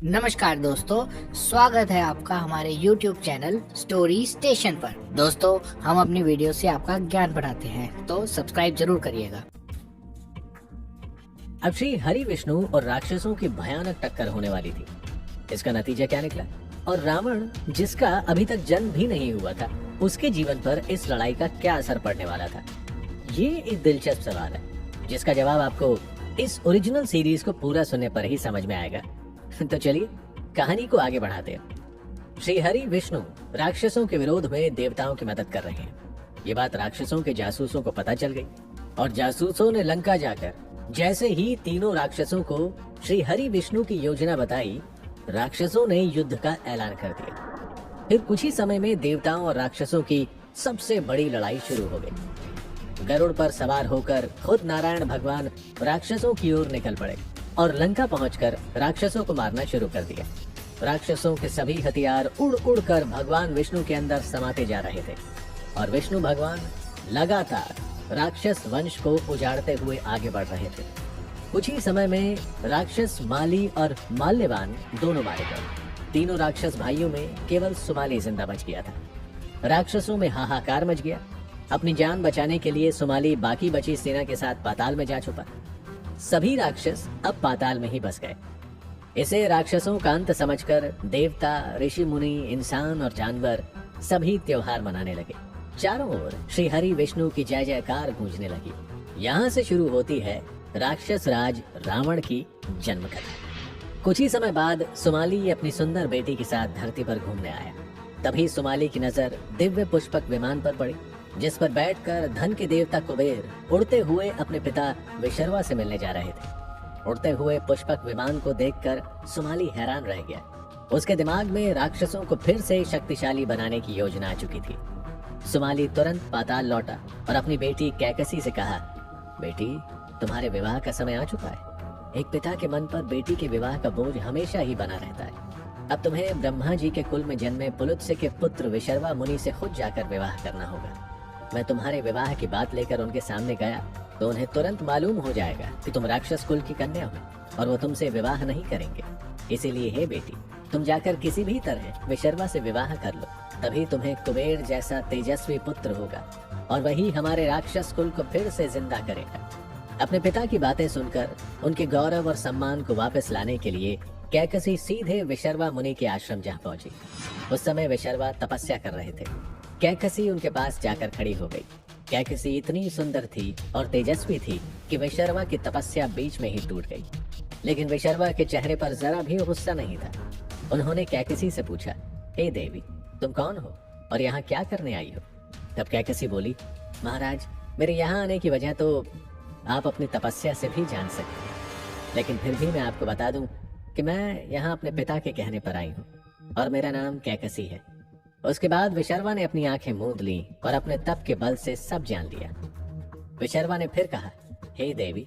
नमस्कार दोस्तों, स्वागत है आपका हमारे YouTube चैनल स्टोरी स्टेशन पर। दोस्तों, हम अपनी वीडियो से आपका ज्ञान बढ़ाते हैं, तो सब्सक्राइब जरूर करिएगा। अब श्री हरि विष्णु और राक्षसों की भयानक टक्कर होने वाली थी। इसका नतीजा क्या निकला और रावण, जिसका अभी तक जन्म भी नहीं हुआ था, उसके जीवन पर इस लड़ाई का क्या असर पड़ने वाला था, ये एक दिलचस्प सवाल है जिसका जवाब आपको इस ओरिजिनल सीरीज को पूरा सुनने पर ही समझ में आएगा। तो चलिए कहानी को आगे बढ़ाते हैं। श्री हरि विष्णु राक्षसों के विरोध में देवताओं की मदद कर रहे हैं। ये बात राक्षसों के जासूसों को पता चल गई और जासूसों ने लंका जाकर जैसे ही तीनों राक्षसों को श्री हरि विष्णु की योजना बताई, राक्षसों ने युद्ध का ऐलान कर दिया। फिर कुछ ही समय में देवताओं और राक्षसों की सबसे बड़ी लड़ाई शुरू हो गई। गरुड़ पर सवार होकर खुद नारायण भगवान राक्षसों की ओर निकल पड़े और लंका पहुंचकर राक्षसों को मारना शुरू कर दिया। राक्षसों के सभी हथियार उड़ उड़ कर भगवान विष्णु के अंदर समाते जा रहे थे और विष्णु भगवान लगातार राक्षस वंश को उजाड़ते हुए आगे बढ़ रहे थे। कुछ ही समय में राक्षस माली और माल्यवान दोनों मारे गए। तीनों राक्षस भाइयों में केवल सुमाली जिंदा बच गया था। राक्षसों में हाहाकार मच गया। अपनी जान बचाने के लिए सुमाली बाकी बची सेना के साथ पाताल में जा छुपा। सभी राक्षस अब पाताल में ही बस गए। इसे राक्षसों का अंत समझकर देवता, ऋषि मुनि, इंसान और जानवर सभी त्योहार मनाने लगे। चारों ओर श्री हरि विष्णु की जय जयकार गूंजने लगी। यहाँ से शुरू होती है राक्षस राज रावण की जन्म कथा। कुछ ही समय बाद सुमाली अपनी सुंदर बेटी के साथ धरती पर घूमने आया। तभी सुमाली की नजर दिव्य पुष्पक विमान पर पड़ी, जिस पर बैठकर धन के देवता कुबेर उड़ते हुए अपने पिता विशर्वा से मिलने जा रहे थे। उड़ते हुए पुष्पक विमान को देखकर सुमाली हैरान रह गया। उसके दिमाग में राक्षसों को फिर से शक्तिशाली बनाने की योजना आ चुकी थी। सुमाली तुरंत पाताल लौटा और अपनी बेटी कैकसी से कहा, बेटी, तुम्हारे विवाह का समय आ चुका है। एक पिता के मन पर बेटी के विवाह का बोझ हमेशा ही बना रहता है। अब तुम्हें ब्रह्मा जी के कुल में जन्मे पुलुत्स्य के पुत्र विशर्वा मुनि से खुद जाकर विवाह करना होगा। मैं तुम्हारे विवाह की बात लेकर उनके सामने गया तो उन्हें तुरंत मालूम हो जाएगा कि तुम राक्षस कुल की कन्या हो और वो तुमसे विवाह नहीं करेंगे। इसीलिए हे बेटी, तुम जाकर किसी भी तरह विशर्वा से विवाह कर लो, तभी तुम्हें कुबेर जैसा तेजस्वी पुत्र होगा और वही हमारे राक्षस कुल को फिर से जिंदा करेगा। अपने पिता की बातें सुनकर उनके गौरव और सम्मान को वापस लाने के लिए कैकसी सीधे विशर्वा मुनि के आश्रम जा पहुंची। उस समय विशर्वा तपस्या कर रहे थे। कैकसी उनके पास जाकर खड़ी हो गई। कैकसी इतनी सुंदर थी और तेजस्वी थी कि विशर्वा की तपस्या बीच में ही टूट गई। लेकिन विशर्वा के चेहरे पर जरा भी गुस्सा नहीं था। उन्होंने कैकसी से पूछा, हे देवी, तुम कौन हो और यहाँ क्या करने आई हो? तब कैकसी बोली, महाराज, मेरे यहाँ आने की वजह तो आप अपनी तपस्या से भी जान सकते हैं, लेकिन फिर भी मैं आपको बता दूं कि मैं यहाँ अपने पिता के कहने पर आई हूँ और मेरा नाम कैकसी है। उसके बाद विशर्वा ने अपनी आंखें मूंद ली और अपने तप के बल से सब जान लिया। विशर्वा ने फिर कहा, हे देवी,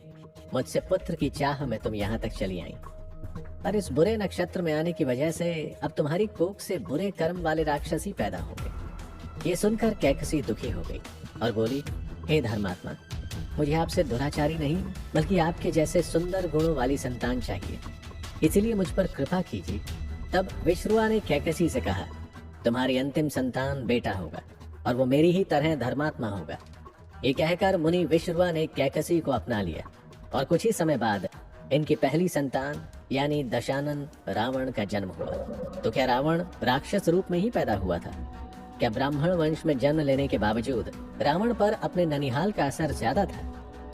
मुझसे पुत्र की चाह में तुम यहाँ तक चली आई, पर इस बुरे नक्षत्र में आने की वजह से अब तुम्हारी कोख से बुरे कर्म वाले राक्षस ही पैदा होंगे। ये सुनकर कैकसी दुखी हो गई और बोली, हे धर्मात्मा, मुझे आपसे दुराचारी नहीं बल्कि आपके जैसे सुंदर गुणों वाली संतान चाहिए, इसीलिए मुझ पर कृपा कीजिए। तब विशर्वा ने कैकसी से कहा, तुम्हारी अंतिम संतान बेटा होगा और वो मेरी ही तरह धर्मात्मा होगा। ये कहकर मुनि विशर्वा ने कैकसी को अपना लिया और कुछ ही समय बाद इनकी पहली संतान यानी दशानन रावण का जन्म हुआ। तो क्या रावण राक्षस रूप में ही पैदा हुआ था? क्या ब्राह्मण वंश में जन्म लेने के बावजूद रावण पर अपने ननिहाल का असर ज्यादा था?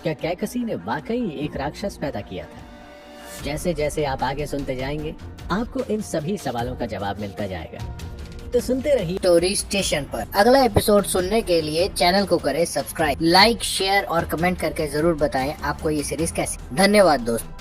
क्या कैकसी ने वाकई एक राक्षस पैदा किया था? जैसे जैसे आप आगे सुनते जाएंगे, आपको इन सभी सवालों का जवाब मिलता जाएगा। तो सुनते रहिए स्टोरी स्टेशन पर। अगला एपिसोड सुनने के लिए चैनल को करें सब्सक्राइब, लाइक, शेयर और कमेंट करके जरूर बताएं आपको ये सीरीज कैसी। धन्यवाद दोस्तों।